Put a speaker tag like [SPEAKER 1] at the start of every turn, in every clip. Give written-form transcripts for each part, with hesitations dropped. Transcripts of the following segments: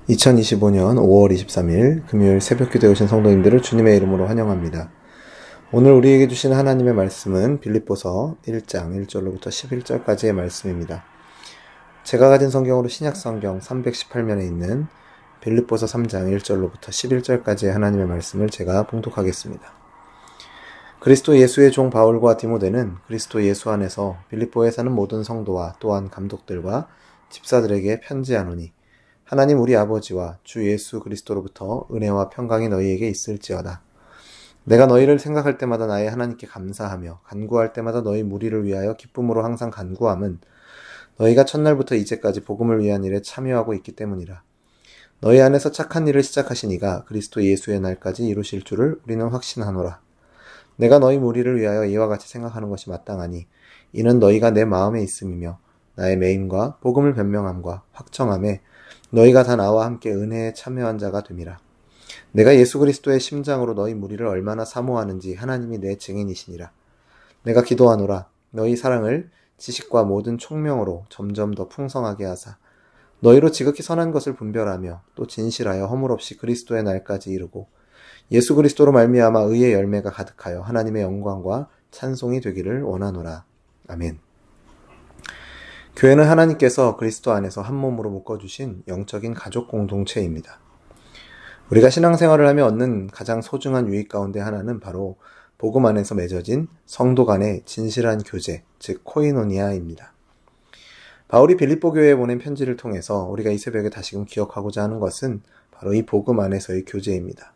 [SPEAKER 1] 2025년 5월 23일 금요일 새벽기도에 오신 성도님들을 주님의 이름으로 환영합니다. 오늘 우리에게 주신 하나님의 말씀은 빌립보서 1장 1절로부터 11절까지의 말씀입니다. 제가 가진 성경으로 신약성경 318면에 있는 빌립보서 3장 1절로부터 11절까지의 하나님의 말씀을 제가 봉독하겠습니다. 그리스도 예수의 종 바울과 디모데는 그리스도 예수 안에서 빌립보에 사는 모든 성도와 또한 감독들과 집사들에게 편지하노니 하나님 우리 아버지와 주 예수 그리스도로부터 은혜와 평강이 너희에게 있을지어다. 내가 너희를 생각할 때마다 나의 하나님께 감사하며 간구할 때마다 너희 무리를 위하여 기쁨으로 항상 간구함은 너희가 첫날부터 이제까지 복음을 위한 일에 참여하고 있기 때문이라. 너희 안에서 착한 일을 시작하신 이가 그리스도 예수의 날까지 이루실 줄을 우리는 확신하노라. 내가 너희 무리를 위하여 이와 같이 생각하는 것이 마땅하니 이는 너희가 내 마음에 있음이며 나의 매임과 복음을 변명함과 확정함에 너희가 다 나와 함께 은혜에 참여한 자가 됨이라. 내가 예수 그리스도의 심장으로 너희 무리를 얼마나 사모하는지 하나님이 내 증인이시니라. 내가 기도하노라. 너희 사랑을 지식과 모든 총명으로 점점 더 풍성하게 하사 너희로 지극히 선한 것을 분별하며 또 진실하여 허물 없이 그리스도의 날까지 이루고 예수 그리스도로 말미암아 의의 열매가 가득하여 하나님의 영광과 찬송이 되기를 원하노라. 아멘. 교회는 하나님께서 그리스도 안에서 한 몸으로 묶어주신 영적인 가족 공동체입니다. 우리가 신앙생활을 하며 얻는 가장 소중한 유익 가운데 하나는 바로 복음 안에서 맺어진 성도 간의 진실한 교제, 즉 코이노니아입니다. 바울이 빌립보 교회에 보낸 편지를 통해서 우리가 이 새벽에 다시금 기억하고자 하는 것은 바로 이 복음 안에서의 교제입니다.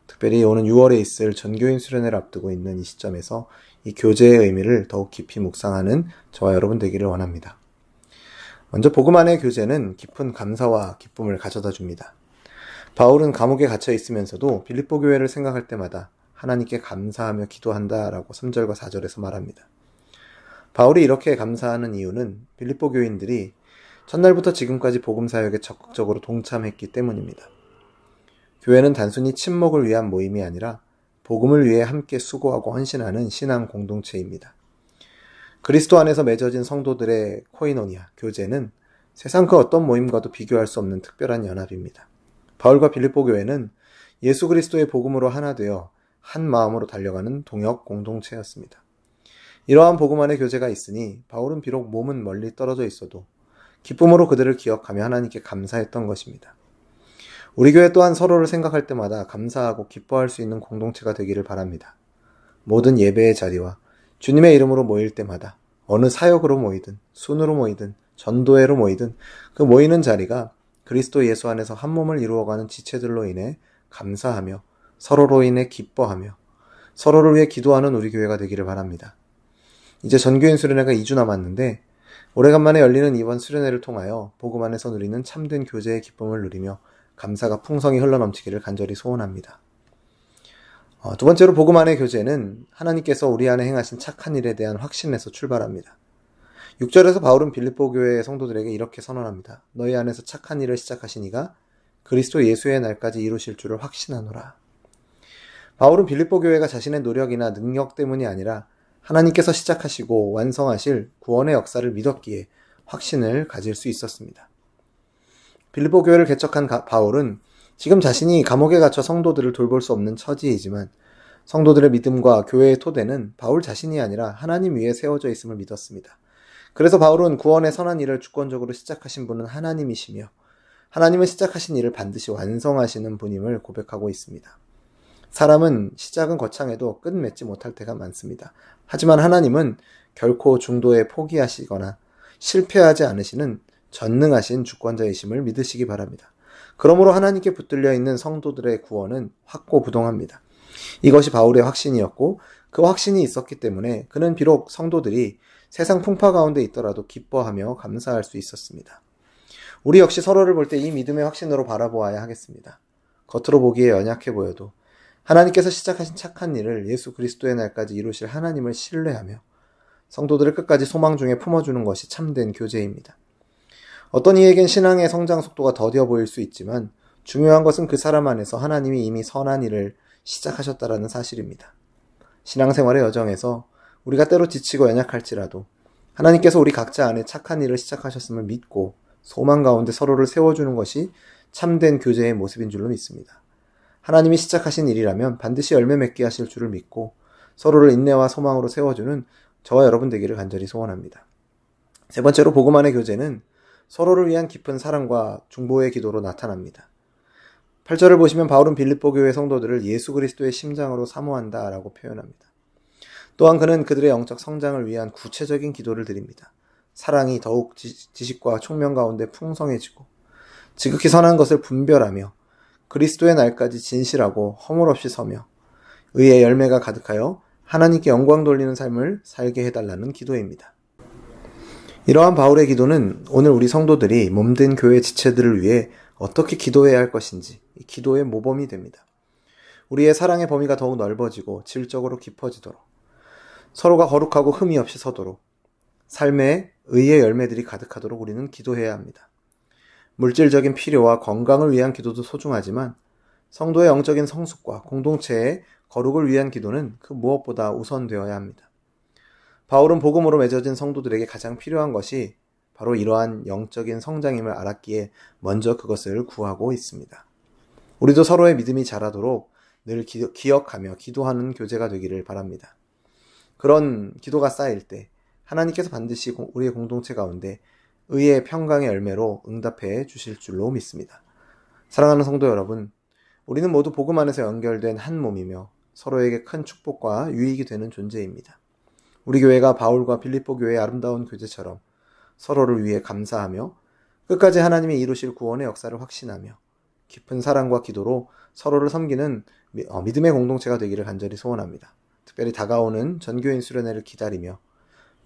[SPEAKER 1] 특별히 오는 6월에 있을 전교인 수련회를 앞두고 있는 이 시점에서 이 교제의 의미를 더욱 깊이 묵상하는 저와 여러분 되기를 원합니다. 먼저 복음 안의 교제는 깊은 감사와 기쁨을 가져다 줍니다. 바울은 감옥에 갇혀 있으면서도 빌립보 교회를 생각할 때마다 하나님께 감사하며 기도한다라고 3절과 4절에서 말합니다. 바울이 이렇게 감사하는 이유는 빌립보 교인들이 첫날부터 지금까지 복음 사역에 적극적으로 동참했기 때문입니다. 교회는 단순히 친목을 위한 모임이 아니라 복음을 위해 함께 수고하고 헌신하는 신앙 공동체입니다. 그리스도 안에서 맺어진 성도들의 코이노니아, 교제는 세상 그 어떤 모임과도 비교할 수 없는 특별한 연합입니다. 바울과 빌립보 교회는 예수 그리스도의 복음으로 하나 되어 한 마음으로 달려가는 동역 공동체였습니다. 이러한 복음 안의 교제가 있으니 바울은 비록 몸은 멀리 떨어져 있어도 기쁨으로 그들을 기억하며 하나님께 감사했던 것입니다. 우리 교회 또한 서로를 생각할 때마다 감사하고 기뻐할 수 있는 공동체가 되기를 바랍니다. 모든 예배의 자리와 주님의 이름으로 모일 때마다 어느 사역으로 모이든 순으로 모이든 전도회로 모이든 그 모이는 자리가 그리스도 예수 안에서 한 몸을 이루어가는 지체들로 인해 감사하며 서로로 인해 기뻐하며 서로를 위해 기도하는 우리 교회가 되기를 바랍니다. 이제 전교인 수련회가 2주 남았는데 오래간만에 열리는 이번 수련회를 통하여 복음 안에서 누리는 참된 교제의 기쁨을 누리며 감사가 풍성히 흘러넘치기를 간절히 소원합니다. 두 번째로 복음 안의 교제는 하나님께서 우리 안에 행하신 착한 일에 대한 확신에서 출발합니다. 6절에서 바울은 빌립보 교회의 성도들에게 이렇게 선언합니다. 너희 안에서 착한 일을 시작하신 이가 그리스도 예수의 날까지 이루실 줄을 확신하노라. 바울은 빌립보 교회가 자신의 노력이나 능력 때문이 아니라 하나님께서 시작하시고 완성하실 구원의 역사를 믿었기에 확신을 가질 수 있었습니다. 빌립보 교회를 개척한 바울은 지금 자신이 감옥에 갇혀 성도들을 돌볼 수 없는 처지이지만 성도들의 믿음과 교회의 토대는 바울 자신이 아니라 하나님 위에 세워져 있음을 믿었습니다. 그래서 바울은 구원의 선한 일을 주권적으로 시작하신 분은 하나님이시며 하나님은 시작하신 일을 반드시 완성하시는 분임을 고백하고 있습니다. 사람은 시작은 거창해도 끝 맺지 못할 때가 많습니다. 하지만 하나님은 결코 중도에 포기하시거나 실패하지 않으시는 전능하신 주권자이심을 믿으시기 바랍니다. 그러므로 하나님께 붙들려 있는 성도들의 구원은 확고부동합니다. 이것이 바울의 확신이었고 그 확신이 있었기 때문에 그는 비록 성도들이 세상 풍파 가운데 있더라도 기뻐하며 감사할 수 있었습니다. 우리 역시 서로를 볼 때 이 믿음의 확신으로 바라보아야 하겠습니다. 겉으로 보기에 연약해 보여도 하나님께서 시작하신 착한 일을 예수 그리스도의 날까지 이루실 하나님을 신뢰하며 성도들을 끝까지 소망 중에 품어주는 것이 참된 교제입니다. 어떤 이에겐 신앙의 성장 속도가 더뎌 보일 수 있지만 중요한 것은 그 사람 안에서 하나님이 이미 선한 일을 시작하셨다라는 사실입니다. 신앙생활의 여정에서 우리가 때로 지치고 연약할지라도 하나님께서 우리 각자 안에 착한 일을 시작하셨음을 믿고 소망 가운데 서로를 세워주는 것이 참된 교제의 모습인 줄로 믿습니다. 하나님이 시작하신 일이라면 반드시 열매 맺게 하실 줄을 믿고 서로를 인내와 소망으로 세워주는 저와 여러분 되기를 간절히 소원합니다. 세 번째로 복음 안의 교제는 서로를 위한 깊은 사랑과 중보의 기도로 나타납니다. 8절을 보시면 바울은 빌립보 교회 성도들을 예수 그리스도의 심장으로 사모한다 라고 표현합니다. 또한 그는 그들의 영적 성장을 위한 구체적인 기도를 드립니다. 사랑이 더욱 지식과 총명 가운데 풍성해지고 지극히 선한 것을 분별하며 그리스도의 날까지 진실하고 허물 없이 서며 의의 열매가 가득하여 하나님께 영광 돌리는 삶을 살게 해달라는 기도입니다. 이러한 바울의 기도는 오늘 우리 성도들이 몸된 교회 지체들을 위해 어떻게 기도해야 할 것인지 이 기도의 모범이 됩니다. 우리의 사랑의 범위가 더욱 넓어지고 질적으로 깊어지도록 서로가 거룩하고 흠이 없이 서도록 삶에 의의 열매들이 가득하도록 우리는 기도해야 합니다. 물질적인 필요와 건강을 위한 기도도 소중하지만 성도의 영적인 성숙과 공동체의 거룩을 위한 기도는 그 무엇보다 우선되어야 합니다. 바울은 복음으로 맺어진 성도들에게 가장 필요한 것이 바로 이러한 영적인 성장임을 알았기에 먼저 그것을 구하고 있습니다. 우리도 서로의 믿음이 자라도록 늘 기억하며 기도하는 교제가 되기를 바랍니다. 그런 기도가 쌓일 때 하나님께서 반드시 우리의 공동체 가운데 의의 평강의 열매로 응답해 주실 줄로 믿습니다. 사랑하는 성도 여러분, 우리는 모두 복음 안에서 연결된 한 몸이며 서로에게 큰 축복과 유익이 되는 존재입니다. 우리 교회가 바울과 빌립보 교회의 아름다운 교제처럼 서로를 위해 감사하며 끝까지 하나님이 이루실 구원의 역사를 확신하며 깊은 사랑과 기도로 서로를 섬기는 믿음의 공동체가 되기를 간절히 소원합니다. 특별히 다가오는 전교인 수련회를 기다리며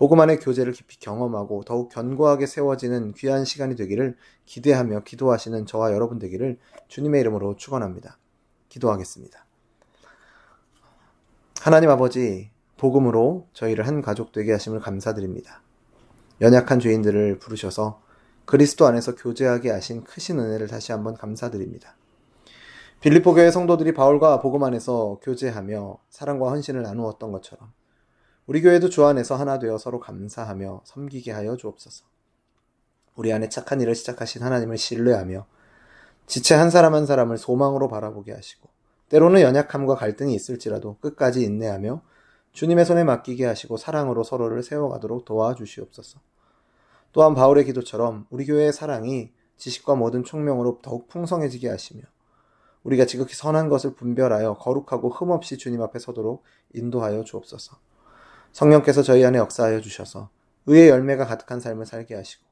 [SPEAKER 1] 복음 안의 교제를 깊이 경험하고 더욱 견고하게 세워지는 귀한 시간이 되기를 기대하며 기도하시는 저와 여러분 되기를 주님의 이름으로 축원합니다. 기도하겠습니다. 하나님 아버지, 복음으로 저희를 한 가족 되게 하심을 감사드립니다. 연약한 죄인들을 부르셔서 그리스도 안에서 교제하게 하신 크신 은혜를 다시 한번 감사드립니다. 빌립보 교회 성도들이 바울과 복음 안에서 교제하며 사랑과 헌신을 나누었던 것처럼 우리 교회도 주 안에서 하나 되어 서로 감사하며 섬기게 하여 주옵소서. 우리 안에 착한 일을 시작하신 하나님을 신뢰하며 지체 한 사람 한 사람을 소망으로 바라보게 하시고 때로는 연약함과 갈등이 있을지라도 끝까지 인내하며 주님의 손에 맡기게 하시고 사랑으로 서로를 세워가도록 도와주시옵소서. 또한 바울의 기도처럼 우리 교회의 사랑이 지식과 모든 총명으로 더욱 풍성해지게 하시며 우리가 지극히 선한 것을 분별하여 거룩하고 흠없이 주님 앞에 서도록 인도하여 주옵소서. 성령께서 저희 안에 역사하여 주셔서 의의 열매가 가득한 삶을 살게 하시고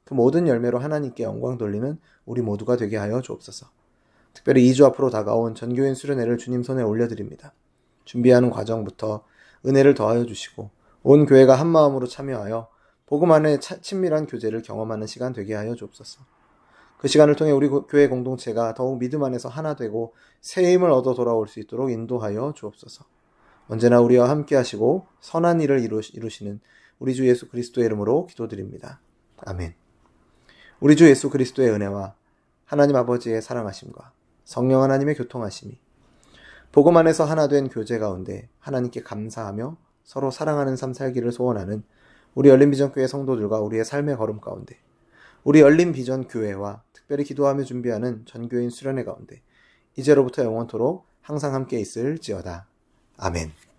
[SPEAKER 1] 그 모든 열매로 하나님께 영광 돌리는 우리 모두가 되게 하여 주옵소서. 특별히 2주 앞으로 다가온 전교인 수련회를 주님 손에 올려드립니다. 준비하는 과정부터 은혜를 더하여 주시고 온 교회가 한 마음으로 참여하여 복음 안에 친밀한 교제를 경험하는 시간 되게 하여 주옵소서. 그 시간을 통해 우리 교회 공동체가 더욱 믿음 안에서 하나 되고 새 힘을 얻어 돌아올 수 있도록 인도하여 주옵소서. 언제나 우리와 함께 하시고 선한 일을 이루시는 우리 주 예수 그리스도의 이름으로 기도드립니다. 아멘. 우리 주 예수 그리스도의 은혜와 하나님 아버지의 사랑하심과 성령 하나님의 교통하심이 복음 안에서 하나 된 교제 가운데 하나님께 감사하며 서로 사랑하는 삶 살기를 소원하는 우리 열린비전교회 성도들과 우리의 삶의 걸음 가운데 우리 열린비전 교회와 특별히 기도하며 준비하는 전교인 수련회 가운데 이제로부터 영원토록 항상 함께 있을지어다. 아멘.